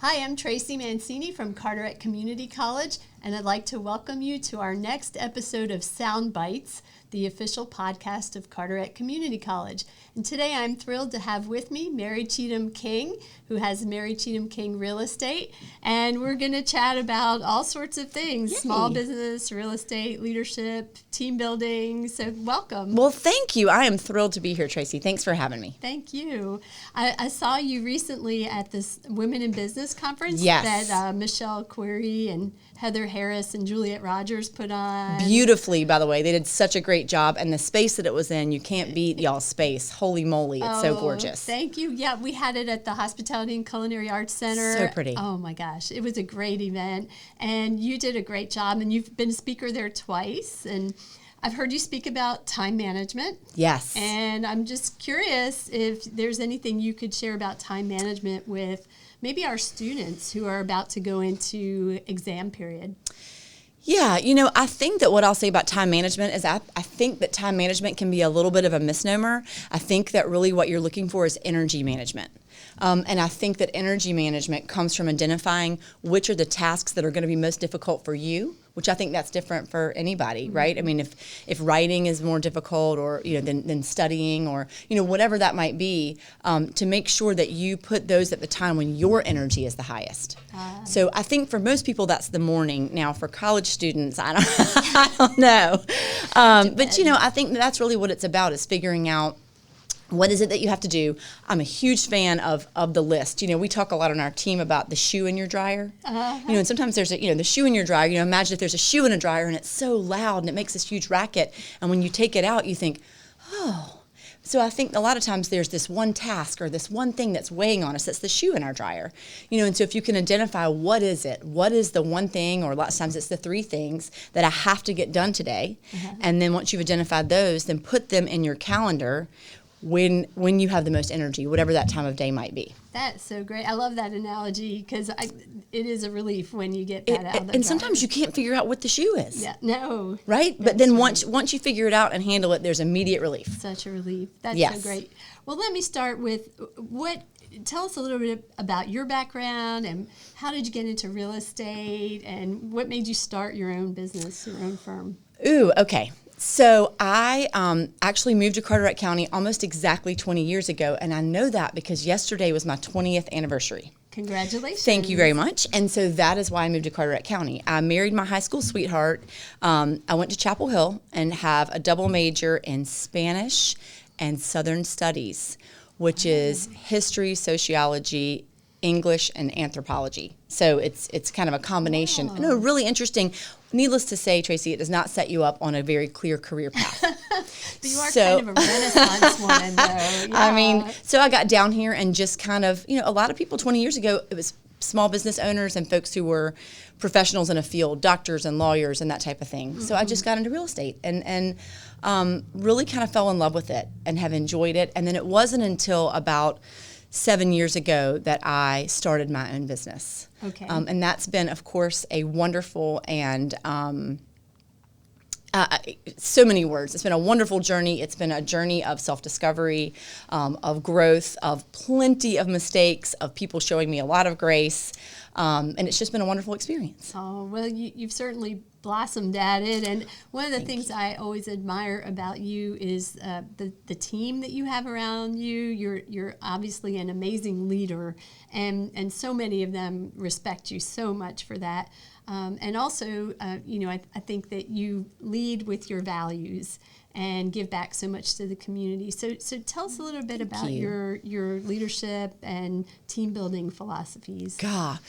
Hi, I'm Tracy Mancini from Carteret Community College, and I'd like to welcome you to our next episode of Bytes, the official podcast of Carteret Community College. And today I'm thrilled to have with me Mary Cheatham King, who has Mary Cheatham King Real Estate, and we're going to chat about all sorts of things, small business, real estate, leadership, team building, so welcome. Well, thank you. I am thrilled to be here, Tracy. Thanks for having me. Thank you. I saw you recently at this Women in Business conference that Michelle Query and Heather Harris and Juliet Rogers put on. Beautifully, by the way. They did such a great job. And the space that it was in, you can't beat y'all's space. Holy moly, it's so gorgeous. Thank you. Yeah, we had it at the Hospitality and Culinary Arts Center. So pretty. Oh my gosh, it was a great event. And you did a great job. And you've been a speaker there twice. And I've heard you speak about time management. Yes. And I'm just curious if there's anything you could share about time management with maybe our students who are about to go into exam period. Yeah, I think that what I'll say about time management is I think that time management can be a little bit of a misnomer. I think that really what you're looking for is energy management. And I think that energy management comes from identifying which are the tasks that are going to be most difficult for you, which I think that's different for anybody, right? I mean, if writing is more difficult or, than studying or, whatever that might be, to make sure that you put those at the time when your energy is the highest. So I think for most people, that's the morning. Now, for college students, I don't know. But, I think that's really what it's about is figuring out what is it that you have to do? I'm a huge fan of the list. We talk a lot on our team about the shoe in your dryer. And sometimes there's the shoe in your dryer. Imagine if there's a shoe in a dryer and it's so loud and it makes this huge racket. And when you take it out, you think, oh. So I think a lot of times there's this one task or this one thing that's weighing on us. That's the shoe in our dryer. And so if you can identify what is it, what is the one thing, or a lot of times it's the three things that I have to get done today. And then once you've identified those, then put them in your calendar when you have the most energy, whatever that time of day might be. That's so great. I love that analogy because it is a relief when you get that out of the And sometimes you can't figure out what the shoe is. Yeah, no. Right? But then once you figure it out and handle it, there's immediate relief. Such a relief. That's so great. Well, let me start with tell us a little bit about your background and how did you get into real estate and what made you start your own business, your own firm? Ooh, okay. So I actually moved to Carteret County almost exactly 20 years ago, and I know that because yesterday was my 20th anniversary. Congratulations. Thank you very much. And so that is why I moved to Carteret County. I married my high school sweetheart. I went to Chapel Hill and have a double major in Spanish and Southern Studies, which is history, sociology, English, and anthropology. So it's kind of a combination. No, really interesting. Needless to say, Tracy, it does not set you up on a very clear career path. But you are kind of a Renaissance woman, though. Yeah. I mean, so I got down here and just kind of, a lot of people 20 years ago, it was small business owners and folks who were professionals in a field, doctors and lawyers and that type of thing. Mm-hmm. So I just got into real estate and really kind of fell in love with it and have enjoyed it. And then it wasn't until about 7 years ago that I started my own business. Okay. And that's been, of course, a wonderful and so many words. It's been a wonderful journey. It's been a journey of self-discovery, of growth, of plenty of mistakes, of people showing me a lot of grace. And it's just been a wonderful experience. Oh, well, you've certainly blossomed at it. And one of the things I always admire about you is the team that you have around you. You're obviously an amazing leader, and so many of them respect you so much for that. And also, I think that you lead with your values and give back so much to the community. So tell us a little bit about your leadership and team building philosophies. God,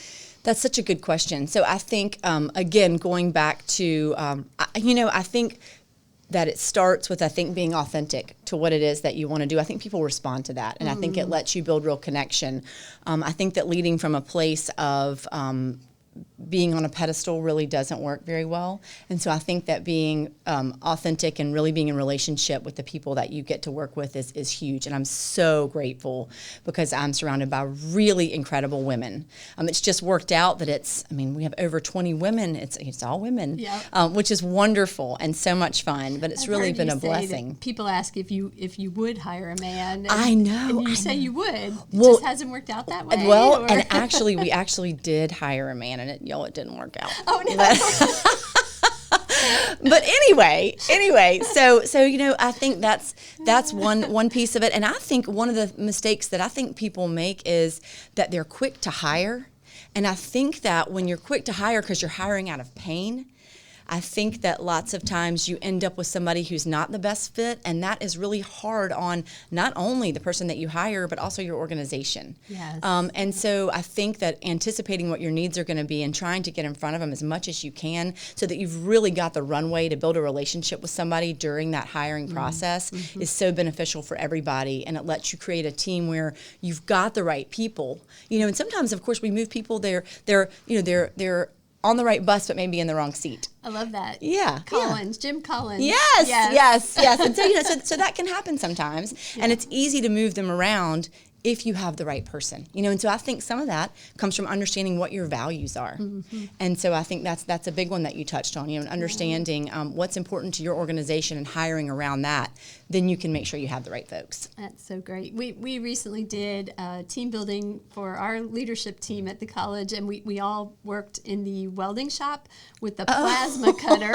that's such a good question. So I think, again, going back to, I think that it starts with, being authentic to what it is that you want to do. I think people respond to that, and I think it lets you build real connection. I think that leading from a place of being on a pedestal really doesn't work very well. And so I think that being authentic and really being in relationship with the people that you get to work with is huge. And I'm so grateful because I'm surrounded by really incredible women. It's just worked out that we have over 20 women. It's all women, which is wonderful and so much fun. But it's really been a blessing. People ask if you would hire a man. I know. And you say you would. It just hasn't worked out that way. Well, and actually, we actually did hire a man, and it didn't work out. Oh no. But anyway, so I think that's one piece of it. And I think one of the mistakes that I think people make is that they're quick to hire. And I think that when you're quick to hire because you're hiring out of pain, I think that lots of times you end up with somebody who's not the best fit, and that is really hard on not only the person that you hire, but also your organization. Yes. And so I think that anticipating what your needs are going to be and trying to get in front of them as much as you can so that you've really got the runway to build a relationship with somebody during that hiring process is so beneficial for everybody, and it lets you create a team where you've got the right people. And sometimes, of course, we move people, they're on the right bus, but maybe in the wrong seat. I love that. Yeah. Jim Collins. Yes. And so, so that can happen sometimes. Yeah. And it's easy to move them around if you have the right person. And so I think some of that comes from understanding what your values are. Mm-hmm. And so I think that's a big one that you touched on, and understanding what's important to your organization and hiring around that. Then you can make sure you have the right folks. That's so great. We recently did team building for our leadership team at the college, and we all worked in the welding shop with the plasma cutter.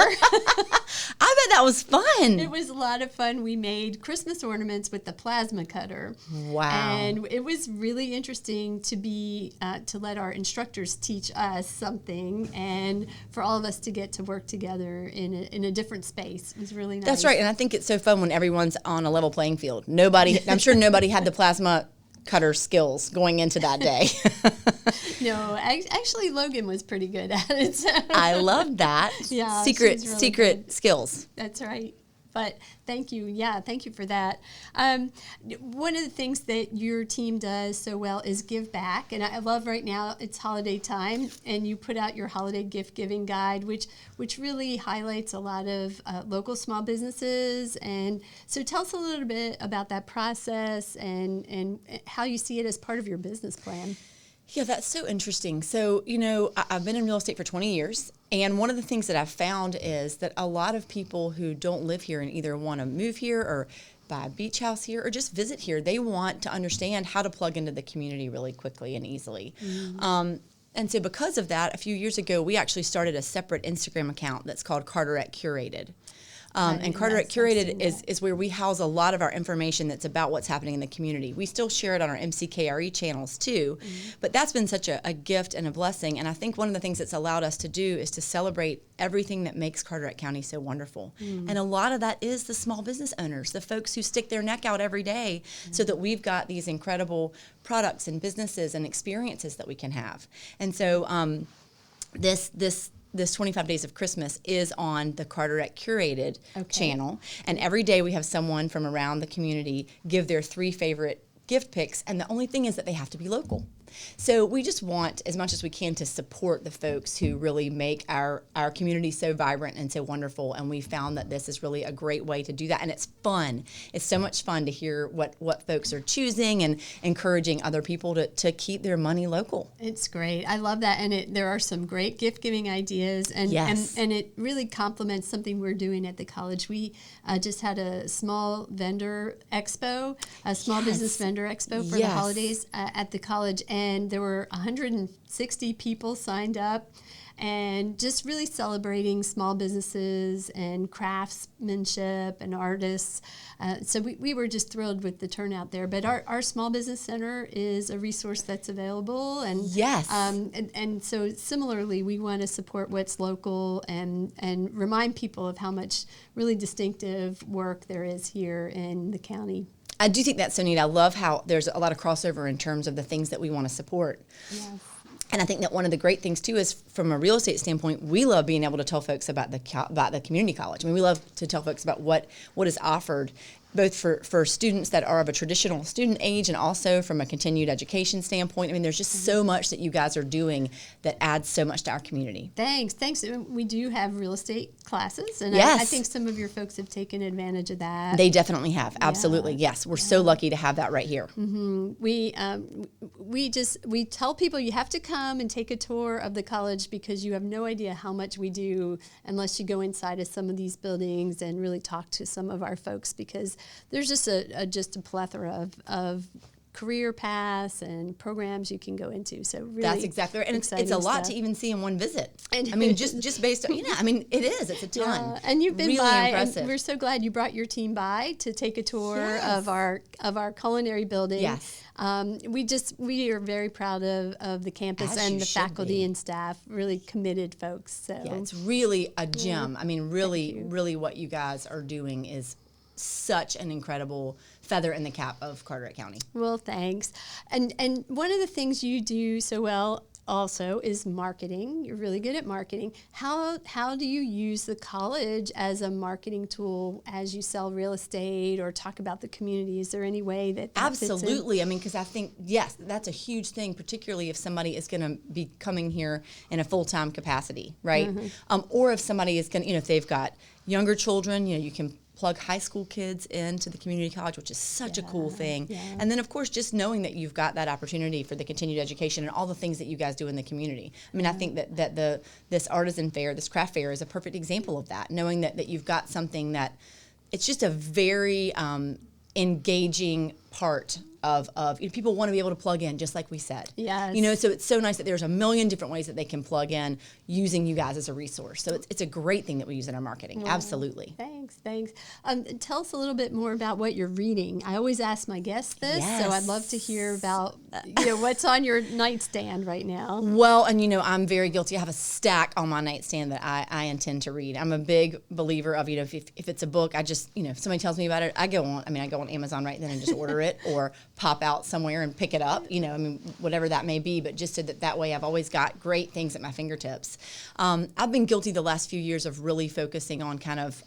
I bet that was fun. It was a lot of fun. We made Christmas ornaments with the plasma cutter. Wow. And it was really interesting to let our instructors teach us something, and for all of us to get to work together in a different space. It was really nice. That's right, and I think it's so fun when everyone's on a level playing field. I'm sure nobody had the plasma cutter skills going into that day. No, actually Logan was pretty good at it. So. I love that. Yeah, secret good. Skills. That's right. But thank you. Yeah, thank you for that. One of the things that your team does so well is give back. And I love right now it's holiday time, and you put out your holiday gift giving guide, which really highlights a lot of local small businesses. And so tell us a little bit about that process and how you see it as part of your business plan. Yeah, that's so interesting. So, I've been in real estate for 20 years, and one of the things that I've found is that a lot of people who don't live here and either want to move here or buy a beach house here or just visit here, they want to understand how to plug into the community really quickly and easily. Mm-hmm. And so because of that, a few years ago, we actually started a separate Instagram account that's called Carteret Curated. And Carteret Curated is where we house a lot of our information that's about what's happening in the community. We still share it on our MCKRE channels too, but that's been such a gift and a blessing. And I think one of the things that's allowed us to do is to celebrate everything that makes Carteret County so wonderful. And a lot of that is the small business owners, the folks who stick their neck out every day so that we've got these incredible products and businesses and experiences that we can have. And so this 25 Days of Christmas is on the Carteret Curated channel. And every day we have someone from around the community give their 3 favorite gift picks. And the only thing is that they have to be local. So we just want, as much as we can, to support the folks who really make our community so vibrant and so wonderful. And we found that this is really a great way to do that. And it's fun. It's so much fun to hear what folks are choosing and encouraging other people to keep their money local. It's great. I love that. And there are some great gift-giving ideas. And, and it really complements something we're doing at the college. We just had a small vendor expo, a small business vendor expo for the holidays at the college. And there were 160 people signed up, and just really celebrating small businesses and craftsmanship and artists. So we were just thrilled with the turnout there. But our Small Business Center is a resource that's available. And and so similarly, we want to support what's local and remind people of how much really distinctive work there is here in the county. I do think that's so neat. I love how there's a lot of crossover in terms of the things that we want to support. Yes. And I think that one of the great things, too, is from a real estate standpoint, we love being able to tell folks about the community college. I mean, we love to tell folks about what is offered both for students that are of a traditional student age and also from a continued education standpoint. I mean, there's just so much that you guys are doing that adds so much to our community. Thanks. We do have real estate classes, and Yes. I think some of your folks have taken advantage of that. They definitely have. Absolutely. Yes. We're so lucky to have that right here. We tell people you have to come and take a tour of the college because you have no idea how much we do unless you go inside of some of these buildings and really talk to some of our folks, because there's just a plethora of career paths and programs you can go into. So really, that's exactly right. And it's a lot to even see in one visit. And I mean, just based on, I mean, it is. It's a ton. Yeah. And you've been really by, impressive. and we're so glad you brought your team by to take a tour of our culinary building. Yes. We are very proud of the campus As and you the should faculty be. and staff, really committed folks. So Yeah, it's really a gem. I mean, really what you guys are doing is such an incredible feather in the cap of Carteret County. Well, thanks. And one of the things you do so well also is marketing. You're really good at marketing. How do you use the college as a marketing tool as you sell real estate or talk about the community? Is there any way that fits in? Absolutely. I mean, because I think, yes, that's a huge thing, particularly if somebody is going to be coming here in a full-time capacity, right? Or if somebody is going to, if they've got younger children, you can plug high school kids into the community college, which is such a cool thing. Yeah. And then, of course, just knowing that you've got that opportunity for the continued education and all the things that you guys do in the community. I mean, I think that this artisan fair, this craft fair, is a perfect example of that, knowing that you've got something that it's just a very engaging part of people want to be able to plug in, just like we said. Yes. So it's so nice that there's a million different ways that they can plug in using you guys as a resource. So it's a great thing that we use in our marketing. Well, Absolutely. Thanks. Tell us a little bit more about what you're reading. I always ask my guests this, so I'd love to hear about what's on your nightstand right now. Well, and I'm very guilty. I have a stack on my nightstand that I intend to read. I'm a big believer of, if it's a book, I just, if somebody tells me about it, I go on Amazon right then and just order it or pop out somewhere and pick it up, whatever that may be, but just so that way I've always got great things at my fingertips. I've been guilty the last few years of really focusing on kind of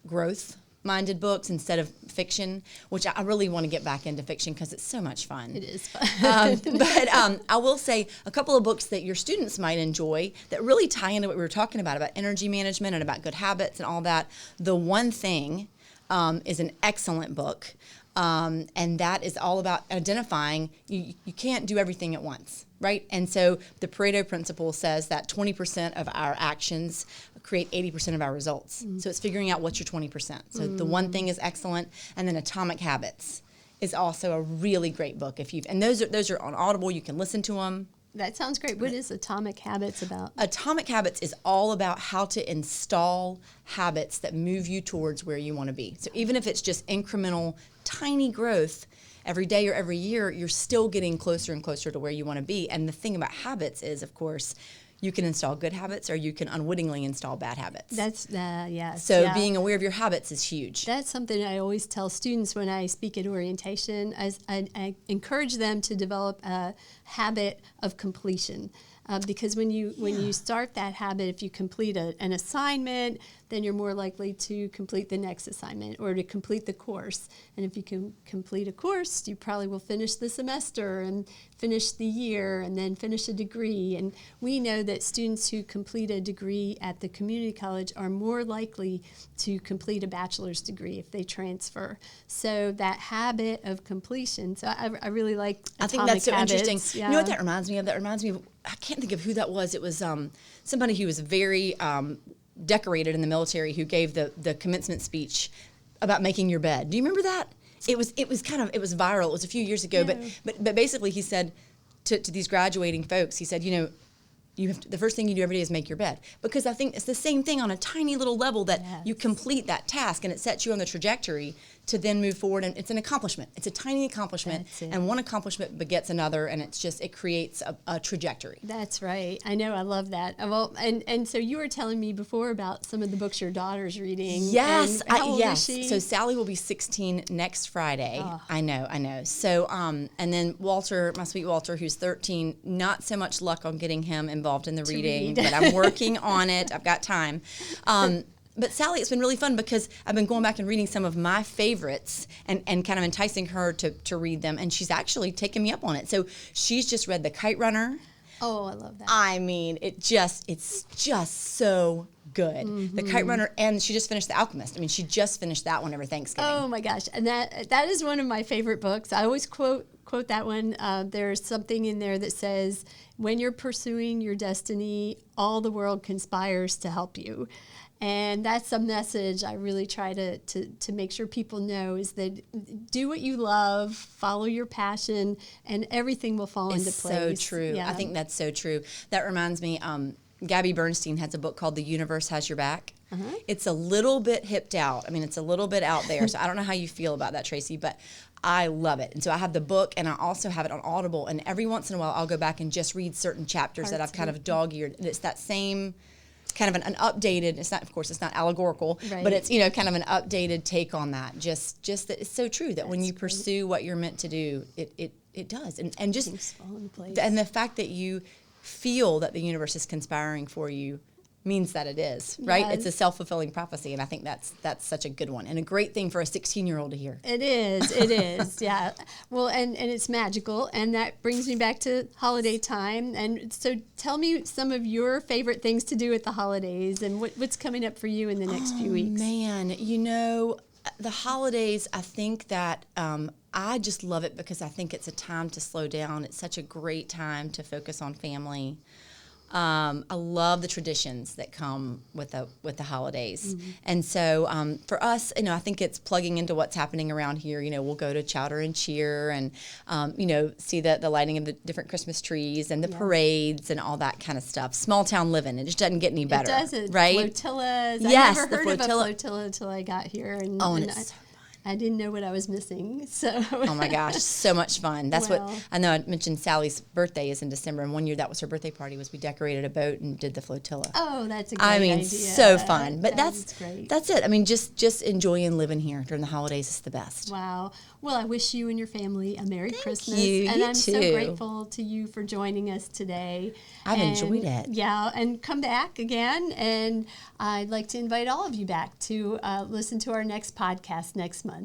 growth-minded books instead of fiction, which I really want to get back into fiction because it's so much fun. It is fun. But I will say a couple of books that your students might enjoy that really tie into what we were talking about energy management and about good habits and all that. The One Thing is an excellent book. And that is all about identifying you can't do everything at once, right? And so the Pareto principle says that 20% of our actions create 80% of our results. So it's figuring out what's your 20%. So The One Thing is excellent, and then Atomic Habits is also a really great book. And those are on Audible. You can listen to them. That sounds great. What is Atomic Habits about? Atomic Habits is all about how to install habits that move you towards where you want to be. So even if it's just incremental, tiny growth every day or every year, you're still getting closer and closer to where you want to be. And the thing about habits is, of course, you can install good habits or you can unwittingly install bad habits. That's, yes. So being aware of your habits is huge. That's something I always tell students when I speak at orientation. I encourage them to develop a habit of completion. Because when you start that habit, if you complete an assignment, then you're more likely to complete the next assignment or to complete the course. And if you can complete a course, you probably will finish the semester and finish the year and then finish a degree. And we know that students who complete a degree at the community college are more likely to complete a bachelor's degree if they transfer. So that habit of completion. So I really like Atomic Habits. I think that's so interesting. Yeah. You know what that reminds me of? That reminds me of, I can't think of who that was. It was somebody who was very decorated in the military who gave the commencement speech about making your bed. Do you remember that? It was viral. It was a few years ago, but basically he said to these graduating folks, he said, the first thing you do every day is make your bed. Because I think it's the same thing on a tiny little level that you complete that task and it sets you on the trajectory to then move forward. And it's an accomplishment. It's a tiny accomplishment. And one accomplishment begets another, and it creates a trajectory. That's right. I know. I love that. Well, and so you were telling me before about some of the books your daughter's reading. Yes. How old is she? So Sally will be 16 next Friday. Oh. I know. So, and then Walter, my sweet Walter, who's 13, not so much luck on getting him involved in the reading, but I'm working on it. I've got time. But Sally, it's been really fun because I've been going back and reading some of my favorites and kind of enticing her to read them, and she's actually taken me up on it. So she's just read The Kite Runner. Oh, I love that. I mean, it's just so good. The Kite Runner, and she just finished The Alchemist. I mean, she just finished that one over Thanksgiving. Oh my gosh, and that is one of my favorite books. I always quote that one. There's something in there that says, "When you're pursuing your destiny, all the world conspires to help you." And that's a message I really try to make sure people know, is that do what you love, follow your passion, and everything will fall into place. So true. Yeah. I think that's so true. That reminds me, Gabby Bernstein has a book called The Universe Has Your Back. It's a little bit hipped out. I mean, it's a little bit out there. So I don't know how you feel about that, Tracy, but I love it. And so I have the book, and I also have it on Audible. And every once in a while, I'll go back and just read certain chapters that I've kind of dog-eared. And it's that same kind of an updated, it's not, of course, it's not allegorical, but it's, kind of an updated take on that. Just that it's so true that when you pursue what you're meant to do, it does. And just, things fall into place. And the fact that you feel that the universe is conspiring for you means that it is, right? Yes. It's a self-fulfilling prophecy, and I think that's such a good one and a great thing for a 16-year-old to hear. It is, yeah. Well, and it's magical, and that brings me back to holiday time. And so tell me some of your favorite things to do at the holidays, and what's coming up for you in the next few weeks. Man, the holidays, I think that I just love it because I think it's a time to slow down. It's such a great time to focus on family. I love the traditions that come with the holidays. And so for us, I think it's plugging into what's happening around here. We'll go to Chowder and Cheer and, see the lighting of the different Christmas trees and the parades and all that kind of stuff. Small town living. It just doesn't get any better. It doesn't. Right? Flotillas. Yes, I never heard of a flotilla flotilla until I got here. And it's I didn't know what I was missing. So. Oh my gosh, so much fun. That's what I know. I mentioned Sally's birthday is in December, and one year that was her birthday party. We decorated a boat and did the flotilla. Oh, that's a great idea. So fun. But that's great. That's it. I mean, just enjoying living here during the holidays is the best. Wow. Well, I wish you and your family a Merry Christmas. You. And You I'm too. so grateful to you for joining us today. I've enjoyed it. Yeah, and come back again. And I'd like to invite all of you back to listen to our next podcast next month.